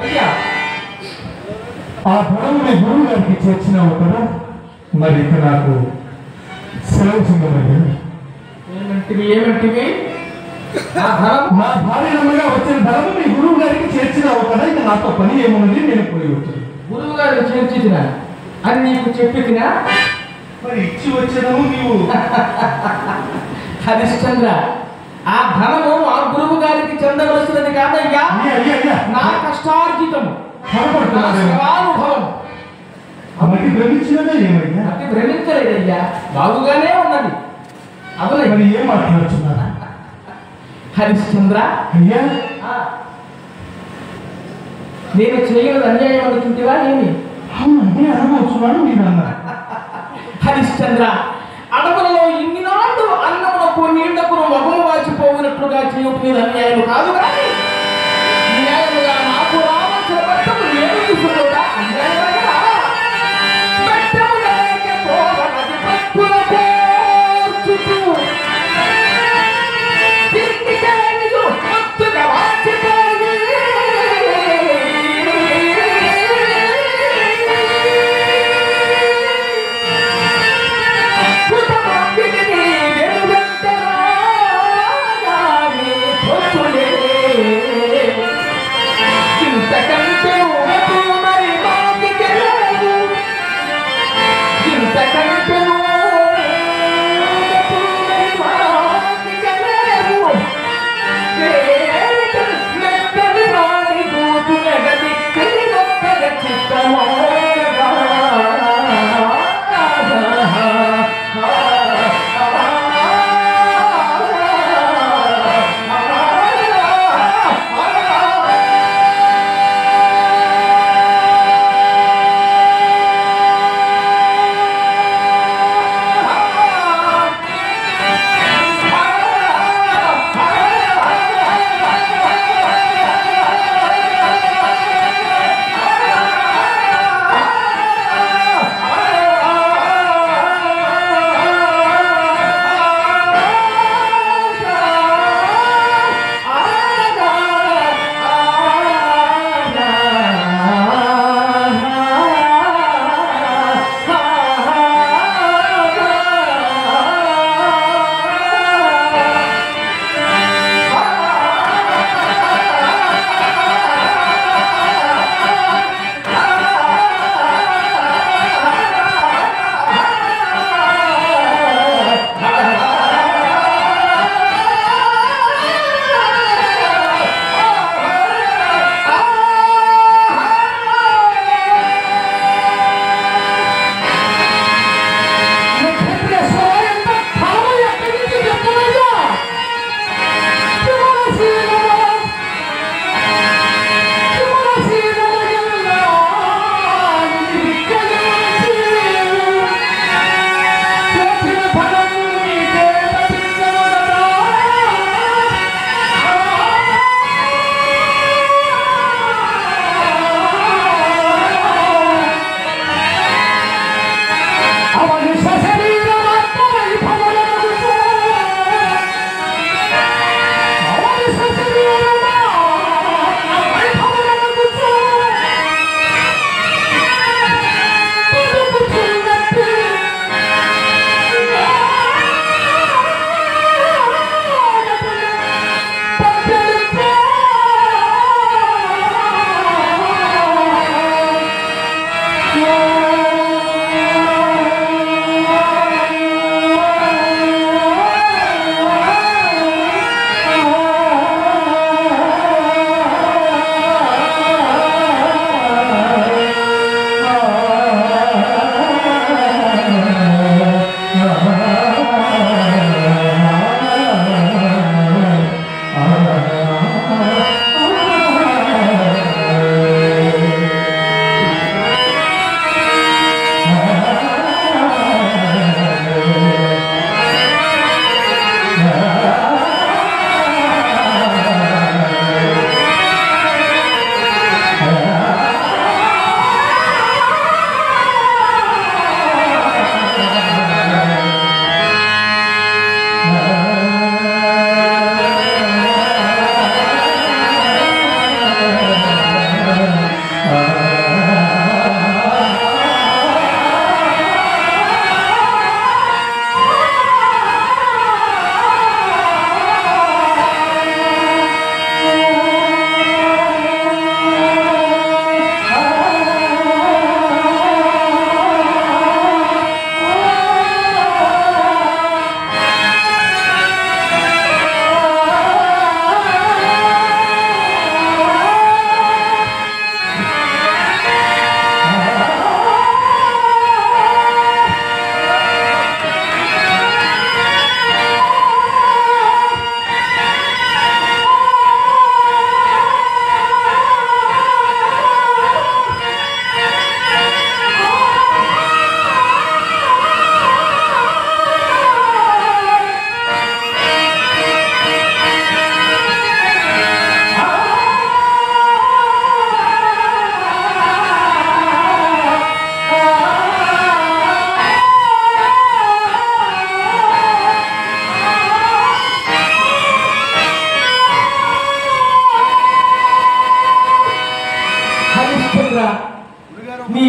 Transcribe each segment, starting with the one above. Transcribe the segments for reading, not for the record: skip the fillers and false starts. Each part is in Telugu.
అయ్యా ఆ ధనము నీ గురువు గారికి చేర్చినావు కదా, మరి ఇక నాకు సెలవు చిందమయ్యా. ఏమంటివి నా భార్యగా వచ్చిన ధనము నీ గురువు గారికి చేర్చినావు కదా, ఇక నాతో పని ఏమున్నది, నేను పోయి వచ్చాను. గురువు గారికి చేర్చినా అని నీకు చెప్పినా మరి ఇచ్చి వచ్చేదము నీవు. హరిశ్చంద్ర, ఆ ధనము మా గురువు గారికి చెందవలసినది కాదయ్యా, నా కష్టార్జితము, అనుభవం. అవి భ్రమించినదే ఏమయ్యా? అది భ్రమించలేదయ్యా, బాగుగానే ఉన్నది. అవును, మరి ఏం మాట్లాడుతున్నా హరిశ్చంద్ర? అయ్యా, నేను చేయగలదు అన్యాయం అనుకుంటేవా ఏమి? అదే అనుభవిస్తున్నాను మీరు అన్న. హరిశ్చంద్ర, అడవులలో ఇన్ని నాళ్ళు అన్నమునకు నీళ్లకు మగము వాచిపోయినట్లుగా చేయటం మీద అన్యాయం కాదు, కానీ న్యాయముగా నాకు రావాల్సిన పట్టము నేను తీసుకుంటా అన్యాయమేనా? పట్టము లేకపోవనది పక్కుల పోర్చుచు, తిండికే నిజు మత్తుగా వాచిపోయి, పుటమందిని వెనుగంటరాగానే పొచ్చు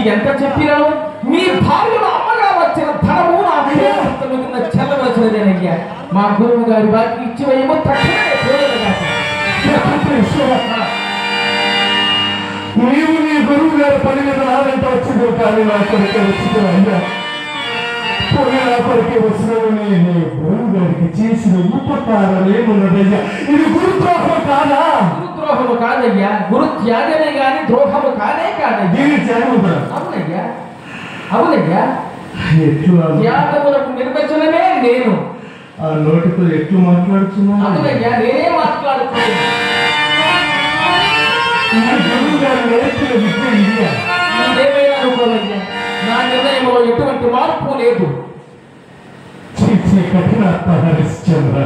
నీకెంత చెప్పినాను మీ భార్యను అమ్మగా వచ్చిన ధనము నా చెల్లవలసినదేనయ్యా. మా గురువు గారి వారికి ఇచ్చి వేయమో తక్షణమే పోయేదగా. నీవు నీ గురువు గారి పని మీద నాదంట వచ్చింది, కానీ నా కొరికే వచ్చింది అయ్యా. పోయి నా కొరికే వచ్చినవి నీ గురువు గారికి చేసిన ఉపకారం ఏమున్నదయ్యా? ఇది గురుద్రోహం కాదా? గురుద్రోహము కాదయ్యా, గురు త్యాగమే గాని ద్రోహము కానే కాదయ్యా. దీని త్యాగం అవునయ్యా, అవునయ్యా. ఎట్లా త్యాగములకు నిర్వచనమే నేను. ఆ నోటితో ఎట్లు మాట్లాడుతున్నా? అవునయ్యా, నేనే మాట్లాడుతున్నాను. గురువు గారు నేర్పిన విద్య ఇదియా? నీదేమైనా అనుకోవయ్యా, నా నిర్ణయంలో ఎటువంటి మార్పు లేదు. కఠినాత్మ హరిశ్చంద్ర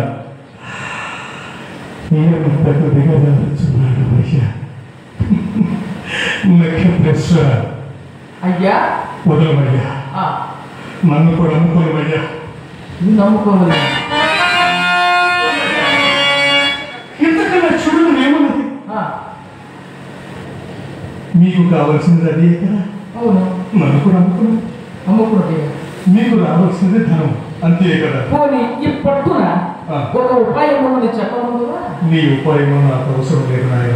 ఎంతకు దిగజారుచున్నాడు అయ్యా. నక్షత్రేశ్వర అయ్యా, వదలమయ్యా, నన్ను కూడా నమ్ముకోవయ్యా. నమ్ముకోవాలి. ఇంతకన్నా చూడు ఏమున్నది? మీకు కావలసింది అది కదా. అవును, నన్ను కూడా నమ్ముకున్నాను. నమ్ముకున్నది. మీకు రావాల్సింది ధనం, అంతే కదా. పోనీ ఈ పట్టున ఒక ఉపాయం ఉన్నది చెప్పమందువా? నీ ఉపాయం నాకు అవసరం లేదు నాయన.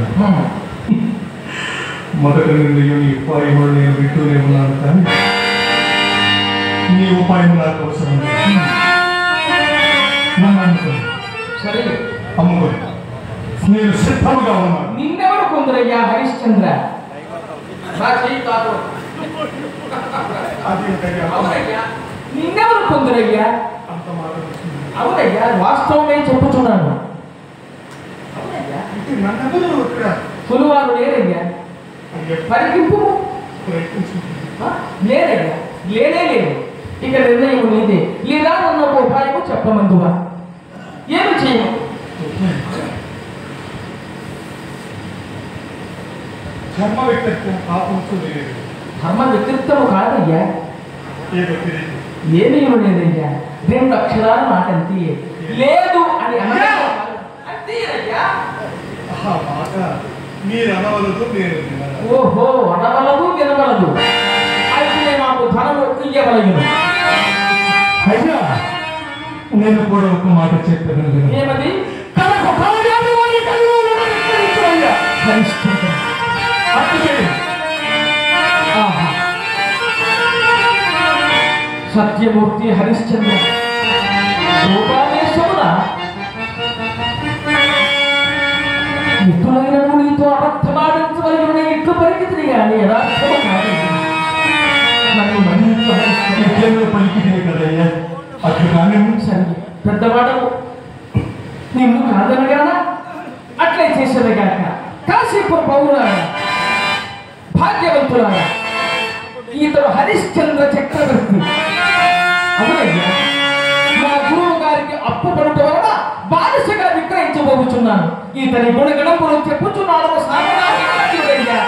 మొదట నుండి నీ ఉపాయం నేను వింటూనే ఉన్నాను, కానీ నీ ఉపాయం నాకు అవసరం లేదు. నన్ను అనుకోండి, సరే అమ్ముకోండి, నేను సిద్ధంగా ఉన్నాను. నిన్నెవరు కొందరయ్యా హరిశ్చంద్ర? నా చెయ్యి కాదు. అవునయ్యా, నిన్నెవరు కొందరయ్యా? అవునయ్యా, వాస్తవమే చెప్పుతున్నాను. అవునయ్యా, సులువారు లేరయ్యా. పరికింపు లేదయ్యా, లేనే లేదు. ఇక నిర్ణయం నీదే. లేదా ఉన్న ఉపాయము చెప్పమందువా? ఏమి చేయము? ధర్మ వ్యక్తిత్వం పాపించలేదు. ధర్మ వ్యక్తిత్వము కాదయ్యా, ఏదో తెలియదు. ఏమీ లేదయ్యా. 2 అక్షరాల మాట అంతే. లేదు అని అంతేనయ్యా. ఆ మాట మీరు అనవలదు, నేను వినను. ఓహో, అనవలదు వినవలదు. అయితే మాకు ధనము ఇయ్యవలయును. అయ్యా, నేను కూడా ఒక మాట చెప్పాను. ఏమది? హరిశ్చంద్ర, సత్యమూర్తి హరిశ్చంద్ర రూపామేశ్వరుడ, మిత్రులైనను నీతో అబద్ధమాడించవలన ఇట్లు పరిస్థితిని కానీ యథార్థము కాదు. నన్ను మన్నించు హరిశ్చంద్ర. పలికితే కదయ్యా, అట్లు కానీ సరే, పెద్దవాడవు, నిన్ను కాదనగానా? అట్లే చేసేదిగాక. కాశీపుర పౌరులారా, భాగ్యవంతులారా, ఇతడు హరిశ్చంద్ర చక్రవర్తి. అవునయ్యా, మా గురువు గారికి అప్పు పడుట వలన బానిసగా విక్రయించబోతున్నాను. ఇతని గుణగణములు చెప్పుచున్నాడు. సామ్రాజ్యుడయ్యా.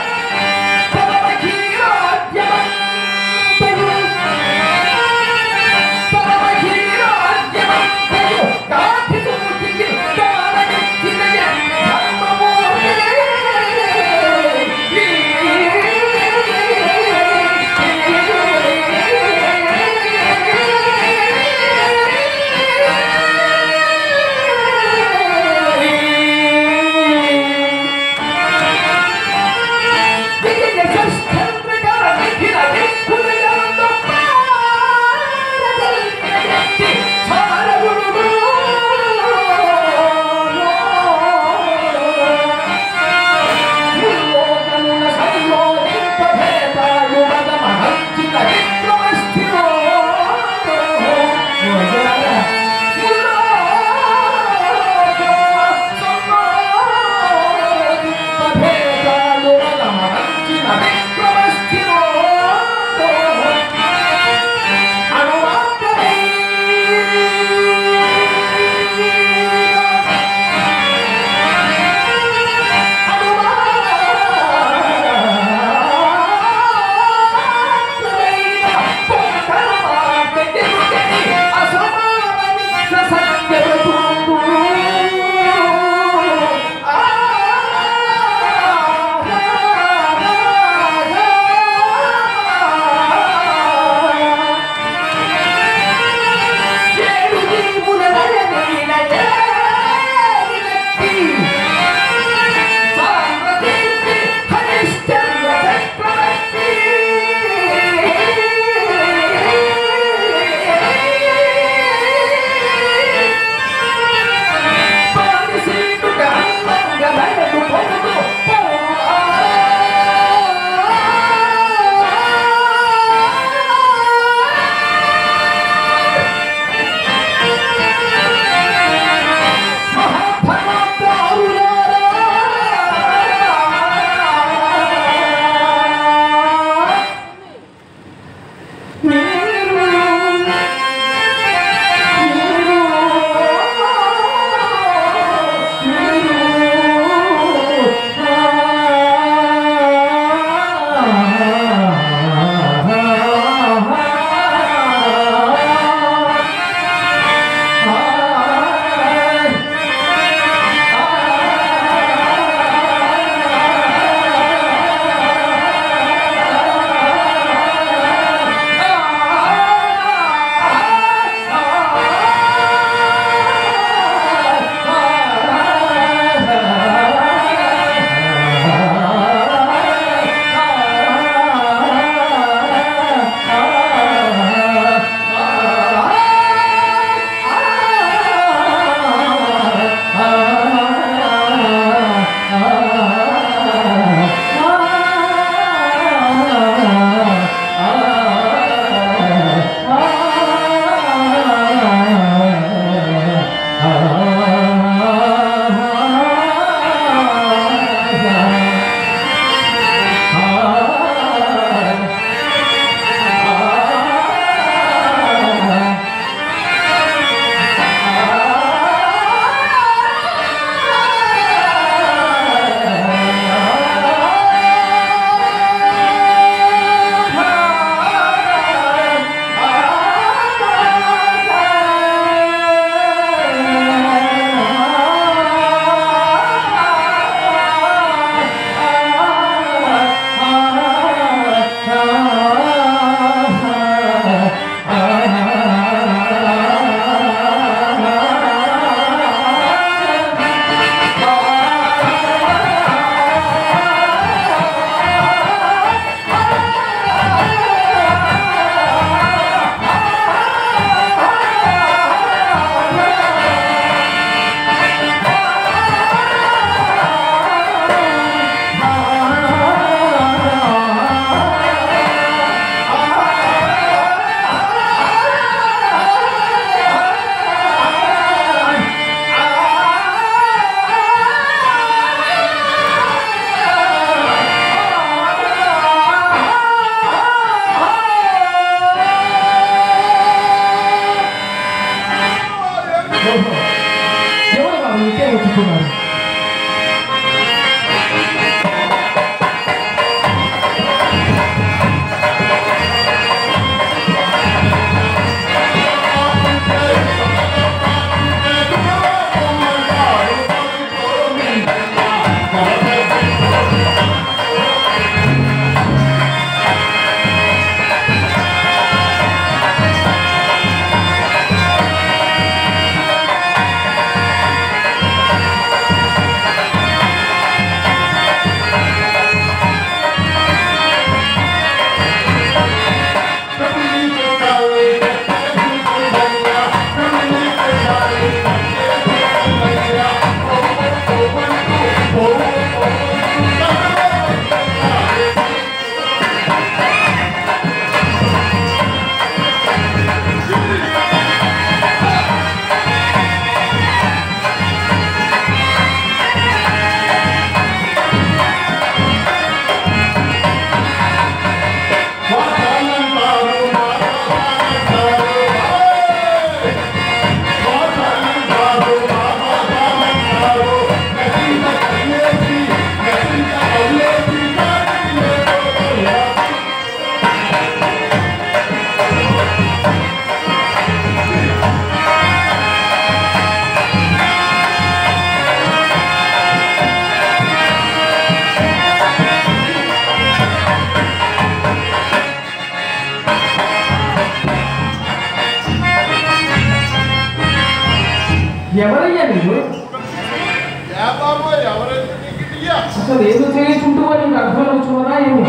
అసలు ఏదో చేయించుంటూ నీకు అర్థం అవుతున్నా ఏమి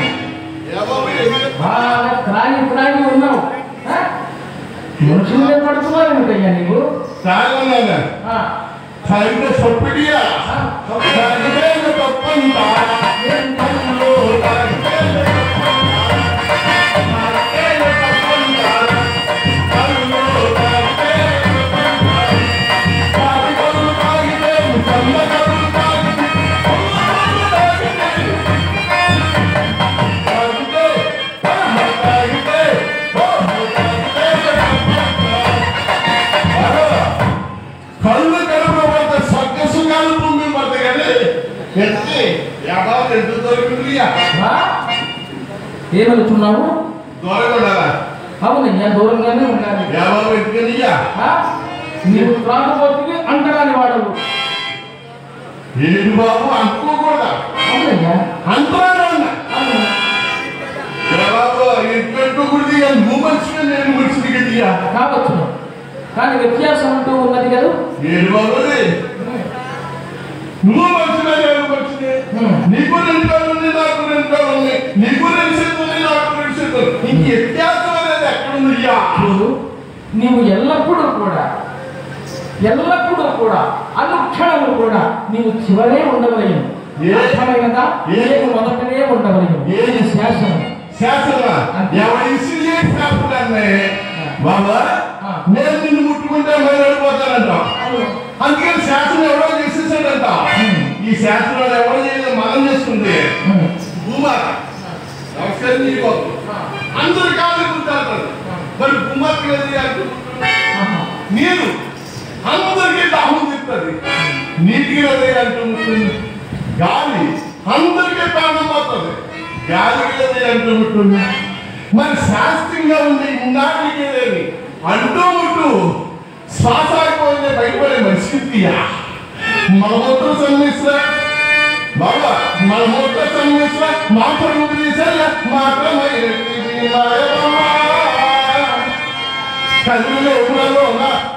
బాగా త్రాగి ఉన్నావు. మనుషులు పడుతున్నావు ఏమిటయ్యా నీకు? ఏమనుకున్నావు? అవునయ్యా, దూరంగానే ఉండాలి. నీవు త్రాగబోతుకి అంటరాని వాడవు. ఏంటి బాబు అనుకోకూడదా? అవునయ్యా, అంతరాని నేను మనిషిని కావచ్చును, కానీ వ్యత్యాసం అంటూ ఉన్నది కదా. ఏడు బాబు నువ్వు మనిషిగా నేను మనిషిని, నీకు రెండు కాళ్ళు నాకు రెండు కాళ్ళు ఉన్నాయి, నీకు రెండు చేతులు నాకు రెండు చేతులు, నీకు వ్యత్యాసం అనేది ఎక్కడుందయ్యా? నీవు ఎల్లప్పుడూ కూడా అనుక్షణము కూడా నీవు చివరే ఉండవలేను. అర్థమైనదా? ఏది మొదటనే ఉండవలేను. ఏది శాసనం బాబా నేను నిన్ను ముట్టుకుంటే మైలడిపోతానంట. అందుకని శాసనం ఎవరో చేసేసాడంట. ఈ శాసనాలు ఎవరో చేయలేదు, మనం చేసుకుంది భూమాత. అందరు కాదు గుర్తారు, మరి భూమాతకి నీరు అందరికీ దాహం చెప్తుంది, నీటికి అంటుముట్టుంది. గాలి అందరికీ ప్రాణం పోతుంది, గాలికి అంటుముట్టుంది. మరి శాస్త్రంగా ఉంది నాటికి లేని అంటుముట్టు శ్వాస అయిపోయింది, బయటపడే మనిషికి మలమూత్ర సంమిశ్ర బాబా మలమూత్ర సంమిశ్ర మాత్రం కళ్ళలో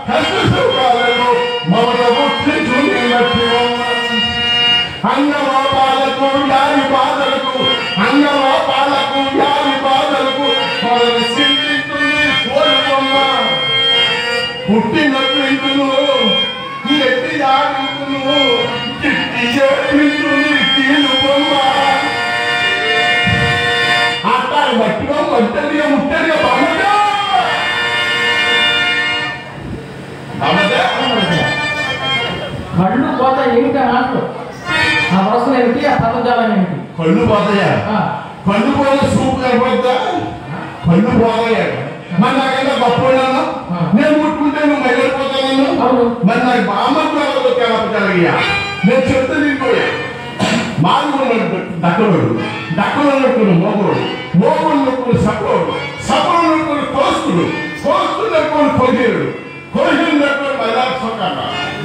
కష్ట సుఖాలలో మమత పుట్టించుకున్నట్టు అంగమాపాలకు యారి బాధలకు అంగమాపాలకు యారి బాధలకు మనల్ని సింధిస్తుంది కోరుకొమ్మ. పుట్టిన పిండును ఎట్టి ఆడుతును చిట్టి ఏడుతుంది తీరుకొమ్మ. అట్లా మట్టిగా ఒంటరిగా ముట్టడిగా బాగుందా కళ్ళు పోతా ఏమిటి మాటలు? ఆ వరుస ఏమిటి? ఆ పదజాలం ఏమిటి? కళ్ళు పోతాయా? కళ్ళు పోతే సూపు కనపడతా? కళ్ళు పోతాయా? మరి నాకైనా గొప్ప నేను ముట్టుకుంటే నువ్వు మైలడిపోతాను. మరి నాకు బామ్మతో కలపగలిగా నేను చెప్తే నీకోయా మాగుడు దక్కడు నొక్కుడు మోగుడు నొక్కుడు సపోడు నొక్కుడు కోస్తుడు నొక్కుడు కొలిగేరుడు నొక్కుడు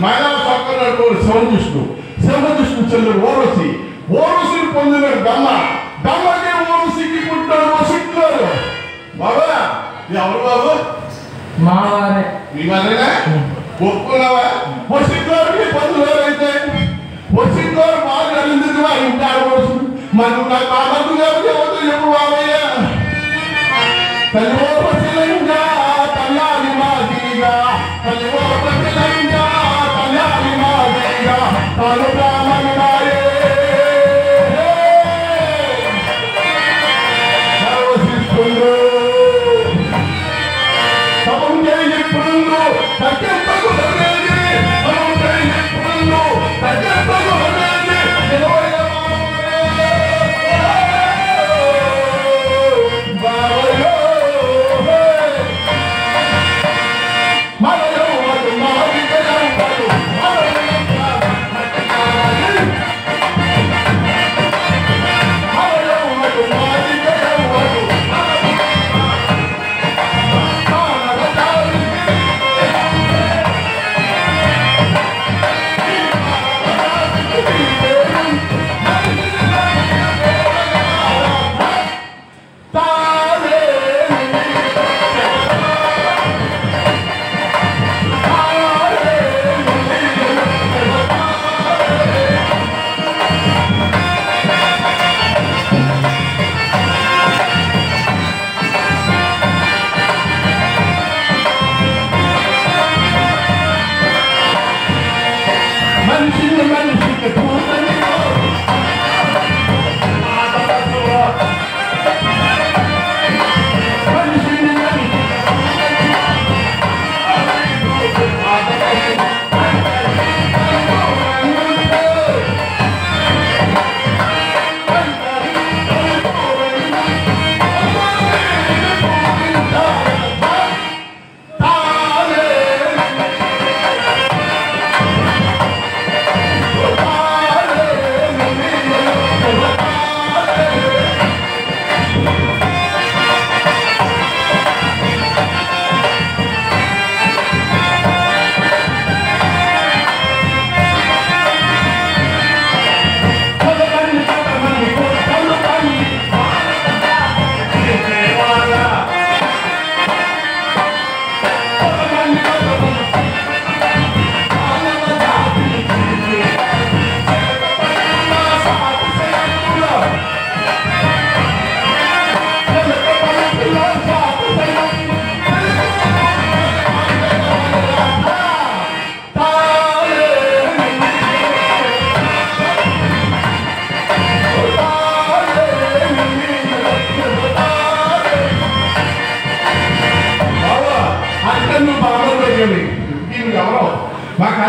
మైలా సొక్క నొక్కుడు శివదృష్ణు చెల్లుడు ఓరసి పొందినాడు గమ్మకి ఓరసికి పుట్టాడు వసుకున్నారు. బాబా ఎవరు బాబు? మావారే. మీ వారేనా? ఒప్పుకున్నావా? వసుకున్నారు పొందున్నారు. అయితే వసుకున్నారు బాగా అనింది ఇంటాడు వసు మరి నాకు బాబు ఎవరు ఎప్పుడు బాబయ్యా తల్లిగా తల్లాలి మాదిగా తల్లిగా తల్లాలి మాదిగా తను రామన్నాయే సర్వశిస్తుందో తమం చేయిప్పుడుందో తగ్గెంతకు అనేది తమం చేయిప్పుడుందో తగ్గెంతకు అనేది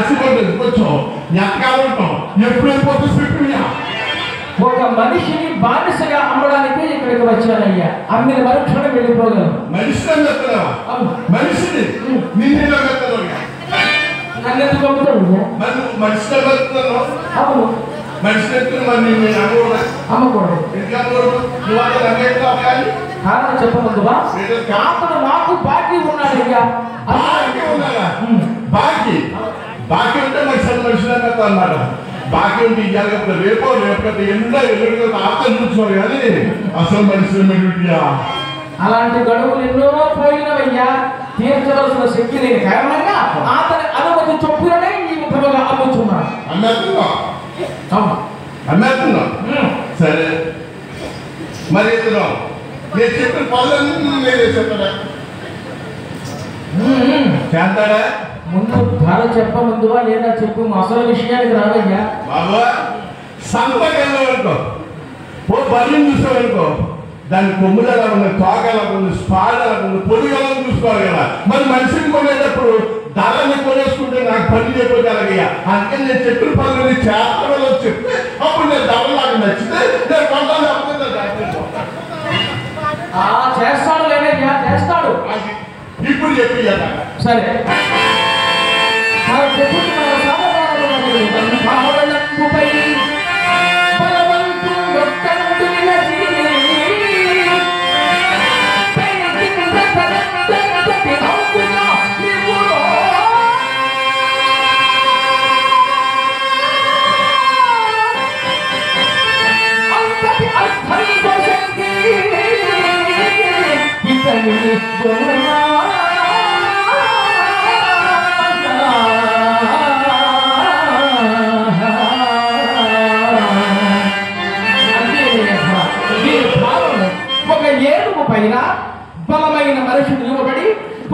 రాసిపోతుంది కొంచెం ఎంతకాలం ఉంటాం ఎప్పుడు వెళ్ళిపోతుంది చెప్పియా ఒక మనిషిని బానిసగా అమ్మడానికి ఇక్కడికి వచ్చానయ్యా. అమ్మిన మరుక్షణం వెళ్ళిపోగలను. మనిషిని చెప్తున్నావా? మనిషిని నిన్ను నన్నెందుకు అమ్ముతాడు? మనిషిని వెళ్తున్నావు. అవును, మనిషిని ఎత్తుకుని మరి నేను అమ్మకూడదు. కారణం చెప్పమందువా? అతను నాకు బాకీ ఉన్నాడయ్యా. బాకీ బాకీ ఉంటే మనిషిని అన్నమాట. బాకీ ఉంటే ఇవ్వాలి. రేపో రేపటి ఎండ ఎదురు ఆకలి చూసుకోవాలి కానీ అసలు మనిషిని మెడియా అలాంటి గడువులు ఎన్నో పోయినవయ్యా. తీర్చవలసిన శక్తి లేని కారణంగా అతని అనుమతి చొప్పుననే ఈ విధముగా అమ్ముతున్నాడు. అమ్మేస్తున్నా సరే. మరి నేను చెప్పిన పనులన్నీ చెప్తాడా? చేస్తాడా? ముందు ధర చెప్పమందువా లేదా చెప్పు. అసలు విషయానికి రావయ్యా. బాబా సంతకి వెళ్ళాలనుకో, ఓ బర్రెని చూసావనుకో, దాని కొమ్ములు ఎలా ఉన్నాయి, తోక ఎలా ఉంది, స్పాడ్ ఎలా ఉంది, పొడుగు ఎలా చూసుకోవాలి కదా. మరి మనిషిని కొనేటప్పుడు ధరని కొనేసుకుంటే నాకు పని చెప్పేది అలాగయ్యా. అందుకే నేను చెప్పిన పనులు చేస్తాడో చెప్తే అప్పుడు నేను ధర నాకు నచ్చితే నేను కొంటాను. చేస్తాడు లేదయ్యా, చేస్తాడు. ఇప్పుడు చెప్పి సరే. ఒక ఏనుగు పైన బలమైన మనిషి నిలబడి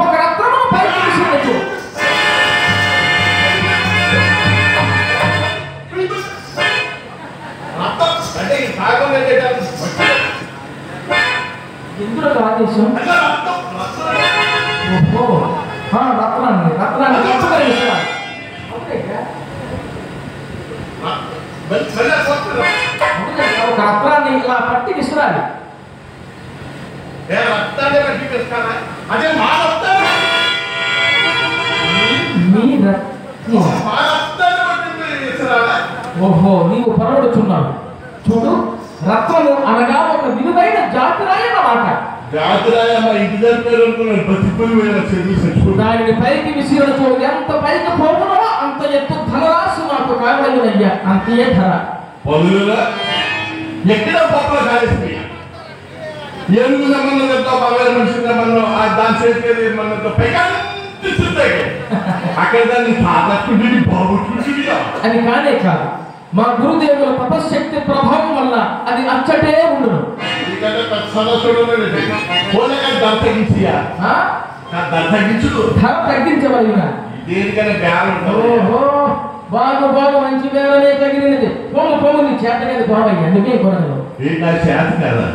ఒక రత్నము పైకి విసిరచ్చు. ఎందుకు ఆదేశం? రత్నాన్ని ఒక రత్నాన్ని ఇలా పట్టి విసిరాలి. ఓహో, నీవు పొరబడుచున్నావు. చూడు, రత్నము అనగా ఒక విలువైన జాతిరాయి అన్నమాట. దానిని పైకి విసిరచు ఎంత పైకి పోవునో అంత ఎత్తు ధనరాశి మాకు కావాలయ్యా. అంతే ధర. ఎక్కడ పప్పుల కాలేసి ఏనుగు సంబంధం చెప్తా, పర్వాలేదు మనిషి సంబంధం దాని చేసేది మనతో పైగా అక్కడ దాన్ని తాతట్టుడి బాగుంటుంది అని కానే కాదు. మా గురుదేవుల తపశక్తి ప్రభావం వల్ల అది అచ్చటే ఉండదు. ధర తగ్గించవలన బాగు బాగు మంచి వేరే తగిలినది. పొమ్ము నీ చేత మీద బావయ్యా, నువ్వే కొనగలవు. నా చేత కదా,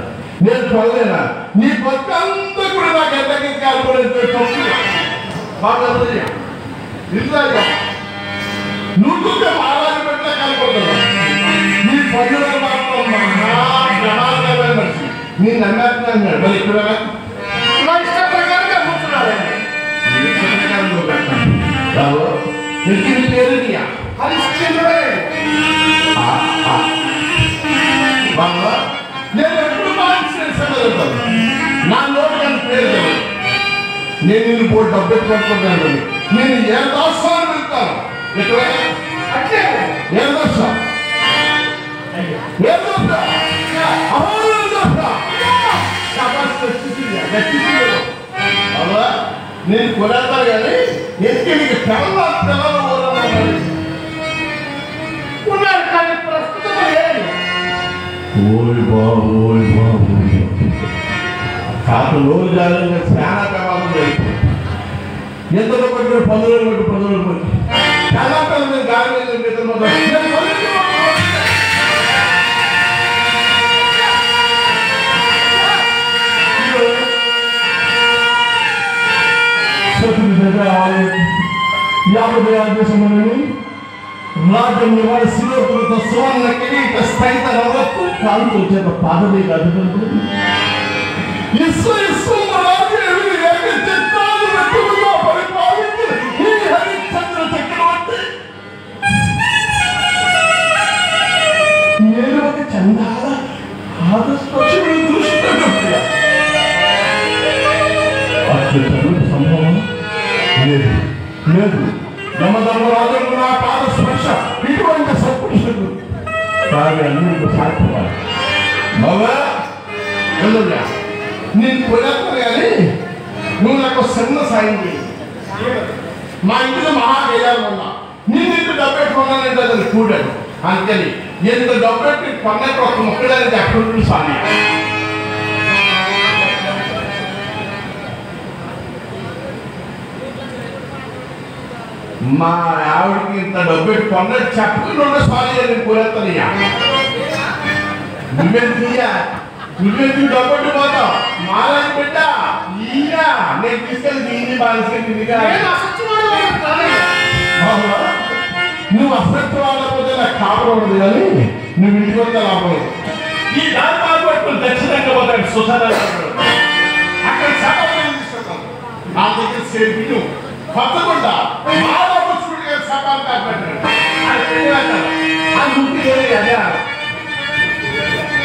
నేను కొనలేనా? నీ బతుకంతా కూడా నాకు ఎంత నువ్వు ఆరాధన పెట్టలే కనపడుతున్నా. నీ పనులు మాత్రం మహాప్రమాదమైన మనిషి. నేను నమ్మేస్తున్నాను. మళ్ళీ ఇక్కడ నా ఇష్ట ప్రకారంగా కూర్చున్నాడు. పేరు హరిశ్చంద్రుడే. నేను ఎప్పుడు మాట్లాడతాను, నా నోటి పేరు నేను నిన్ను పోటీ డబ్బు పెట్టుకుంటున్నాను. నేను ఏ దోషాన్ని వెళ్తాను నేను కొనేస్తాను కానీ ఎందుకు నీకు పిల్లలు ఉన్నారు కానీ ప్రస్తుతం కాదు రోజు జాగ్రత్తగా చాలా ప్రమాదం జరిగింది. ఎంతలో పట్టిన 10 రోజులు పట్టి 10 రోజులు పట్టి చాలా పిల్లలు గాలి 50 ఆదేశములని రాజ్యం నివాళ శిలోకులతో సువర్ణ కిరీట స్థైత నవరత్న కాంతుల చేత పాదమే కాదు నేను ఒక చందాల ఆదస్పక్షుడు దృష్టి అత్యంత సంభవం లేదు లేదు. యమధర్మరాజు నా పాద స్పర్శ ఇటువంటి సత్పురుషుడు కానీ అన్నింటికి సాధ్యపడాలి. బాబా నేను పోయేస్తాను కానీ నువ్వు నాకు సన్న సాయం చేయి. మా ఇంటిలో మహాగేయాలు ఉన్నా నేను ఇంటి డబ్బెట్టుకున్నానంటే అతను చూడాడు అంతని ఎంత డబ్బెట్టి కొన్నట్టు ఒక మొక్కడానికి అక్కడ సాగి మా ఆవిడకి ఇంత డబ్బెట్టి కొన్నట్టు చెప్పకుండా సాగి అని పోయేస్తానయ్యా. నువ్వెందుకు డబ్బెట్టు పోతావు మాలని బిడ్డ ఈయన నేను తీసుకెళ్ళి దీన్ని బాగా నువ్వు అసత్వాలపోతే నాకు కాపురం ఉండదు కానీ నువ్వు ఇంటికి వస్తే లాభం. ఈ దాని బాగుపట్టు దక్షిణంగా పోతాడు సుధారా అక్కడ శాపాలను తీసుకుంటాం నా దగ్గర సేపు కొత్తకుండ మాధవచ్చుడిగా శాపాలు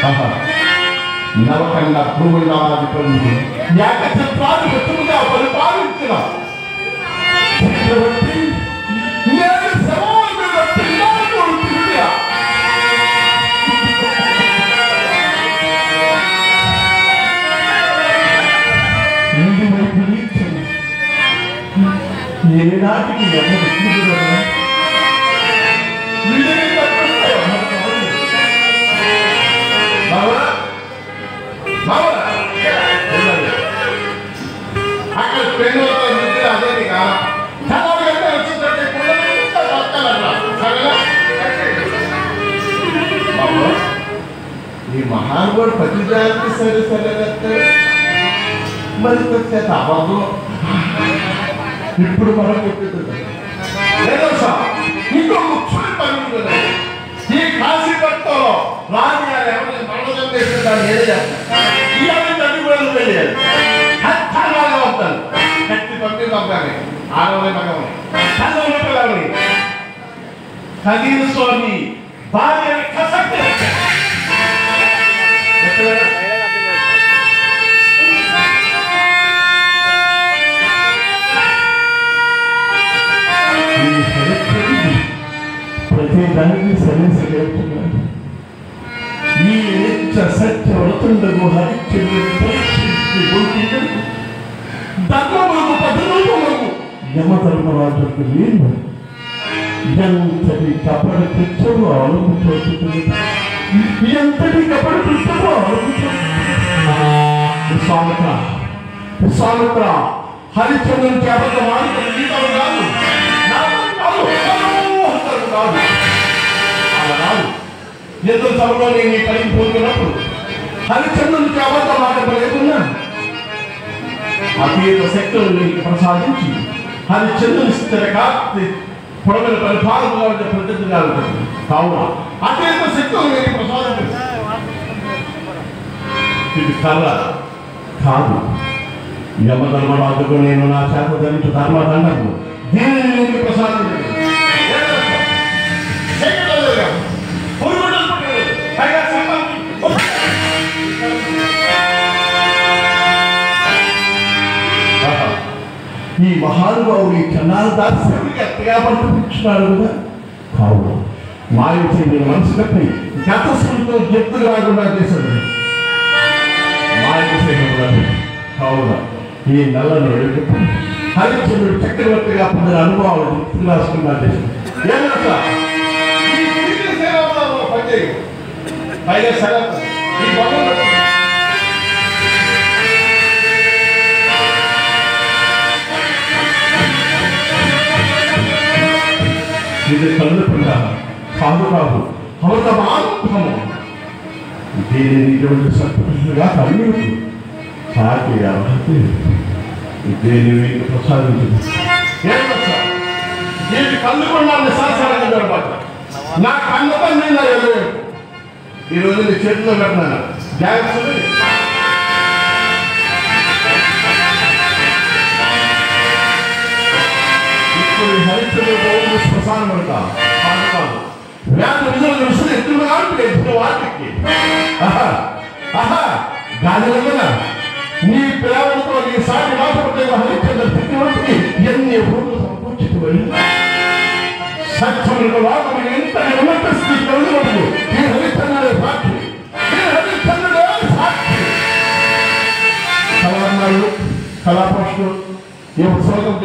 కాపాడు నవకండ భూములాధిపతి ఏకఛత్రాలు ఎత్తుగా పరిపాలించిన చక్రవర్తి నేను సవాలు మీద పిల్లలు తిరిగా ఏనాటికి అక్కడ పెన్ను అదే ఈ మహానుభావుడు ప్రతిదానికి సరే సరే మరి అవ్వదు. ఇప్పుడు మనం ఇంకో ముఖ్యమైన పని ఈ కాశీ భక్తో రాజుగారు ఎవరైనా మరణం చేస్తే దాన్ని ఏదైనా తల్లి కూడా వెళ్ళాలి ఖచ్చితంగా వస్తాను కత్తి పంపి పంపాలి ఆడవలే మగవని చల్లవని పిల్లవని ఖదీర్ స్వామి భార్య కసక్తి ప్రతి దానికి సరే సరే అవుతున్నాడు. ఈ సత్యవ్రతుండగు హరిశ్చంద్రుడు ధర్మములకు పదరూపములకు యమధర్మరాజుకు నేను ఎంతటి కపడి పిచ్చము ఆలోచించుతుంది ఎంతటి కపడి పిచ్చము ఆలోచించుత హరిశ్చంద్రునికి అబద్ధం ఆడుతున్న గీతలు కాదు ఎంతో సభలో నేను ఈ పనికి పోతున్నప్పుడు హరిశ్చంద్రునికి అబద్ధం ఆడలేకున్నా అతీత శక్తులు నీకు ప్రసాదించి హరిశ్చంద్రుని స్థిర కాస్తి పొడవల పరిపాలనగా ప్రతిగా ఉంటుంది. కావున అతీత శక్తులు నీకు ప్రసాదించు. ఇది కళ కాదు. యమధర్మరాజుకు నేను నా చేత ధరించు ధర్మదండము దీనిని నీకు ప్రసాదించు. ఈ మహానుభావుడు కన్నాలు దాస్యానికి ఎత్తగా పంపించున్నాడు కదా. కావున మాయ చెందిన మనసులపై గతస్సులతో ఎత్తు రాకుండా చేశాడు మాయకు చేయకూడదు. కావున ఈ నల్లను వెలుగుతూ హరిశ్చంద్రుడు చక్రవర్తిగా పొందిన అనుభవాలు గుర్తు రాసుకున్నా చేశాడు. ఇది కలుపుకుండా కాదు కాదు అవతమాత్మము దీనిని ఇటువంటి సత్పురుషులుగా కలిగి సాటి అర్హత దీన్ని మీకు ప్రసాదించింది. వీటి కళ్ళు కూడా నన్ను శాసనంగా జరపట నా కళ్ళతో నేను వెళ్ళలేదు ఈరోజు నీ చేతిలో పెట్టినాను జాగ్రత్త ఇప్పుడు హరిత్రులు శ్మశానం పడతా వ్యాధి నిజం తెలుసు ఎత్తులు కాబట్టి ఎత్తుల వాటికి గాలిలో నీ ప్రేమతో నీ సాటి రాకపోతే హరిచంద్ర ప్రతి ఎన్ని ఊళ్ళు సంపూర్చిపోయి సత్యములకు వాదము ఎంత ఉన్నత స్థితిలో ఉండదు ఈ హరిచంద్రుడే సాక్షి ఈ హరిచంద్రుడే సాక్షి కళాన్నాళ్ళు కళాపక్షులు ఈ ఉత్సవం